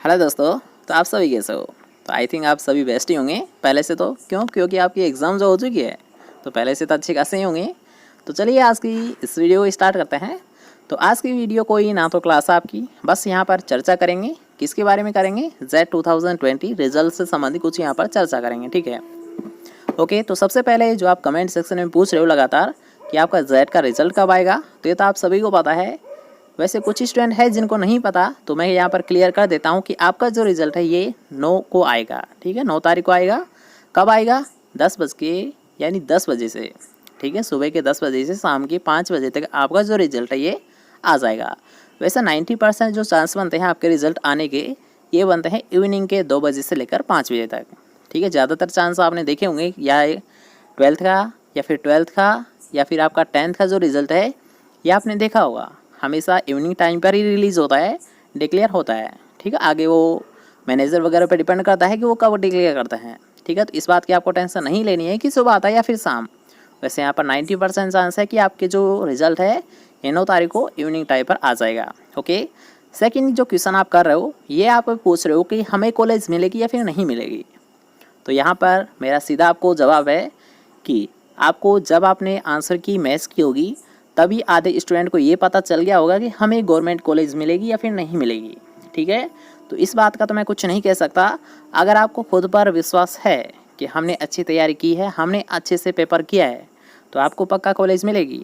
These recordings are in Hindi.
हेलो दोस्तों। तो आप सभी कैसे हो? तो आई थिंक आप सभी बेस्ट ही होंगे पहले से। तो क्योंकि आपकी एग्ज़ाम जो हो चुकी है तो पहले से तो अच्छे खासे ही होंगे। तो चलिए आज की इस वीडियो को स्टार्ट करते हैं। तो आज की वीडियो कोई ना तो क्लास आपकी, बस यहाँ पर चर्चा करेंगे। किसके बारे में करेंगे? जेड 2020 रिजल्ट से संबंधित कुछ यहाँ पर चर्चा करेंगे, ठीक है। ओके, तो सबसे पहले जो आप कमेंट सेक्शन में पूछ रहे हो लगातार कि आपका जेड का रिजल्ट कब आएगा, तो ये तो आप सभी को पता है। वैसे कुछ स्टूडेंट है जिनको नहीं पता, तो मैं यहाँ पर क्लियर कर देता हूँ कि आपका जो रिज़ल्ट है ये 9 को आएगा, ठीक है। 9 तारीख को आएगा। कब आएगा? 10 बज के यानी 10 बजे से, ठीक है। सुबह के 10 बजे से शाम के 5 बजे तक आपका जो रिज़ल्ट है ये आ जाएगा। वैसे 90% जो चांस बनते हैं आपके रिज़ल्ट आने के, ये बनते हैं इवनिंग के 2 बजे से लेकर 5 बजे तक, ठीक है। ज़्यादातर चांस आपने देखे होंगे या 12th का या फिर 12th का या फिर आपका 10th का जो रिज़ल्ट है ये आपने देखा होगा, हमेशा इवनिंग टाइम पर ही रिलीज़ होता है, डिक्लेयर होता है, ठीक है। आगे वो मैनेजर वगैरह पर डिपेंड करता है कि वो कब डिक्लेयर करते हैं, ठीक है। तो इस बात की आपको टेंशन नहीं लेनी है कि सुबह आता है या फिर शाम। वैसे यहाँ पर 90% चांस है कि आपके जो रिज़ल्ट है ये 9 तारीख को इवनिंग टाइम पर आ जाएगा। ओके, सेकंड जो क्वेश्चन आप कर रहे हो, ये आप पूछ रहे हो कि हमें कॉलेज मिलेगी या फिर नहीं मिलेगी। तो यहाँ पर मेरा सीधा आपको जवाब है कि आपको जब आपने आंसर की मैथ्स की होगी तभी आधे स्टूडेंट को ये पता चल गया होगा कि हमें गवर्नमेंट कॉलेज मिलेगी या फिर नहीं मिलेगी, ठीक है। तो इस बात का तो मैं कुछ नहीं कह सकता। अगर आपको खुद पर विश्वास है कि हमने अच्छी तैयारी की है, हमने अच्छे से पेपर किया है, तो आपको पक्का कॉलेज मिलेगी।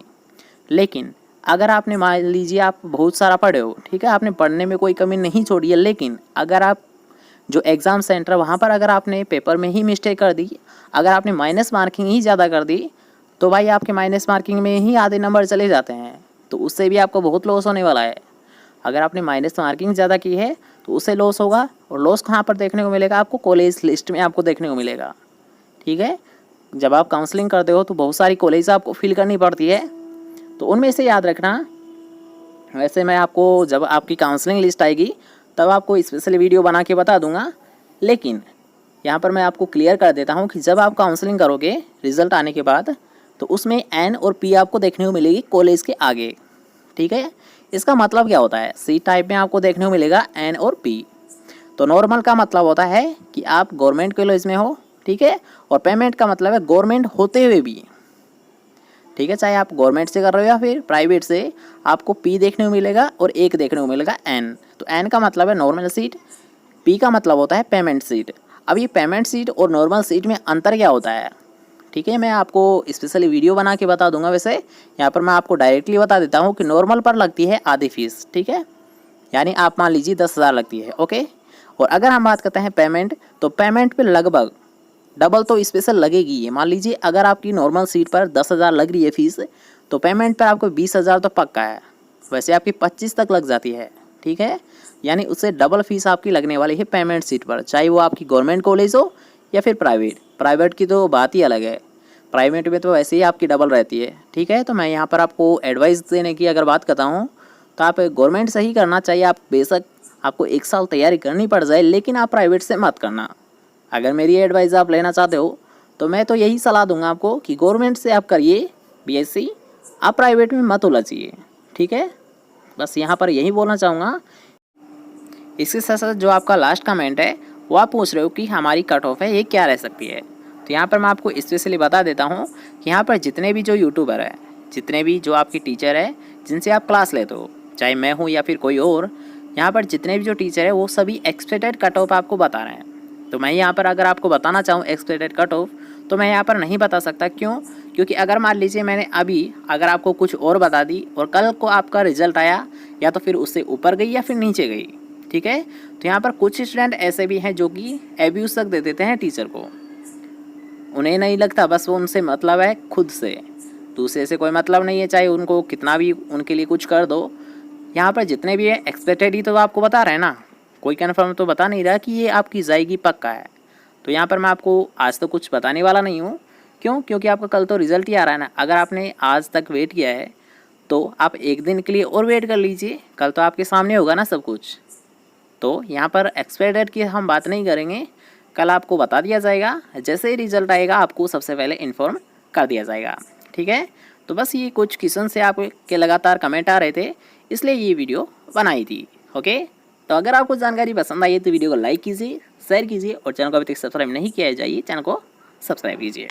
लेकिन अगर आपने मान लीजिए आप बहुत सारा पढ़े हो, ठीक है, आपने पढ़ने में कोई कमी नहीं छोड़ी है, लेकिन अगर आप जो एग्ज़ाम सेंटर वहाँ पर अगर आपने पेपर में ही मिस्टेक कर दी, अगर आपने माइनस मार्किंग ही ज़्यादा कर दी, तो भाई आपके माइनस मार्किंग में ही आधे नंबर चले जाते हैं, तो उससे भी आपको बहुत लॉस होने वाला है। अगर आपने माइनस मार्किंग ज़्यादा की है तो उससे लॉस होगा, और लॉस कहाँ पर देखने को मिलेगा? आपको कॉलेज लिस्ट में आपको देखने को मिलेगा, ठीक है। जब आप काउंसलिंग करते हो तो बहुत सारी कॉलेज आपको फिल करनी पड़ती है, तो उनमें से याद रखना। वैसे मैं आपको जब आपकी काउंसलिंग लिस्ट आएगी तब आपको स्पेशल वीडियो बना के बता दूंगा, लेकिन यहाँ पर मैं आपको क्लियर कर देता हूँ कि जब आप काउंसलिंग करोगे रिज़ल्ट आने के बाद, तो उसमें एन और पी आपको देखने को मिलेगी कॉलेज के आगे, ठीक है। इसका मतलब क्या होता है? सी टाइप में आपको देखने को मिलेगा एन और पी। तो नॉर्मल का मतलब होता है कि आप गवर्नमेंट कॉलेज में हो, ठीक है, और पेमेंट का मतलब है गवर्नमेंट होते हुए भी, ठीक है। चाहे आप गवर्नमेंट से कर रहे हो या फिर प्राइवेट से, आपको पी देखने को मिलेगा और एक देखने को मिलेगा एन। तो एन का मतलब है नॉर्मल सीट, पी का मतलब होता है पेमेंट सीट। अब ये पेमेंट सीट और नॉर्मल सीट में अंतर क्या होता है, ठीक है, मैं आपको स्पेशली वीडियो बना के बता दूंगा। वैसे यहाँ पर मैं आपको डायरेक्टली बता देता हूँ कि नॉर्मल पर लगती है आधी फीस, ठीक है, यानी आप मान लीजिए 10,000 लगती है, ओके। और अगर हम बात करते हैं पेमेंट, तो पेमेंट पे लगभग डबल तो स्पेशल लगेगी ये। मान लीजिए अगर आपकी नॉर्मल सीट पर 10,000 लग रही है फीस, तो पेमेंट पर आपको 20,000 तो पक्का है। वैसे आपकी 25 तक लग जाती है, ठीक है, यानी उससे डबल फीस आपकी लगने वाली है पेमेंट सीट पर, चाहे वो आपकी गवर्नमेंट कॉलेज हो या फिर प्राइवेट की तो बात ही अलग है। प्राइवेट में तो वैसे ही आपकी डबल रहती है, ठीक है। तो मैं यहाँ पर आपको एडवाइस देने की अगर बात करता हूँ तो आप गवर्नमेंट से ही करना चाहिए। आप बेशक आपको 1 साल तैयारी करनी पड़ जाए, लेकिन आप प्राइवेट से मत करना। अगर मेरी एडवाइस आप लेना चाहते हो तो मैं तो यही सलाह दूंगा आपको कि गवर्नमेंट से आप करिए बीएससी, आप प्राइवेट में मत उलझिए, ठीक है। बस यहाँ पर यही बोलना चाहूँगा। इसके साथ साथ जो आपका लास्ट कमेंट है वो आप पूछ रहे हो कि हमारी कट ऑफ है ये क्या रह सकती है, तो यहाँ पर मैं आपको स्पेशली बता देता हूँ कि यहाँ पर जितने भी जो यूट्यूबर है, जितने भी जो आपकी टीचर है जिनसे आप क्लास लेते हो, चाहे मैं हूँ या फिर कोई और, यहाँ पर जितने भी जो टीचर है वो सभी एक्सपेक्टेड कट ऑफ आपको बता रहे हैं। तो मैं यहाँ पर अगर आपको बताना चाहूँ एक्सपेक्टेड कट ऑफ, तो मैं यहाँ पर नहीं बता सकता। क्यों? क्योंकि अगर मान लीजिए मैंने अभी अगर आपको कुछ और बता दी और कल को आपका रिजल्ट आया, या तो फिर उससे ऊपर गई या फिर नीचे गई, ठीक है। तो यहाँ पर कुछ स्टूडेंट ऐसे भी हैं जो कि एब्यूज़ तक दे देते हैं टीचर को। उन्हें नहीं लगता, बस वो उनसे मतलब है खुद से, दूसरे से कोई मतलब नहीं है, चाहे उनको कितना भी उनके लिए कुछ कर दो। यहाँ पर जितने भी है एक्सपेक्टेड ही तो आपको बता रहे हैं ना, कोई कन्फर्म तो बता नहीं रहा कि ये आपकी जाएगी पक्का है। तो यहाँ पर मैं आपको आज तो कुछ बताने वाला नहीं हूँ। क्यों? क्योंकि आपका कल तो रिज़ल्ट ही आ रहा है ना। अगर आपने आज तक वेट किया है तो आप एक दिन के लिए और वेट कर लीजिए, कल तो आपके सामने होगा ना सब कुछ। तो यहाँ पर एक्सपेक्टेड की हम बात नहीं करेंगे, कल आपको बता दिया जाएगा। जैसे ही रिज़ल्ट आएगा आपको सबसे पहले इन्फॉर्म कर दिया जाएगा, ठीक है। तो बस ये कुछ क्वेश्चन से आपके लगातार कमेंट आ रहे थे, इसलिए ये वीडियो बनाई थी, ओके। तो अगर आपको जानकारी पसंद आई है तो वीडियो को लाइक कीजिए, शेयर कीजिए और चैनल को अभी तक सब्सक्राइब नहीं किया है जाइए चैनल को सब्सक्राइब कीजिए।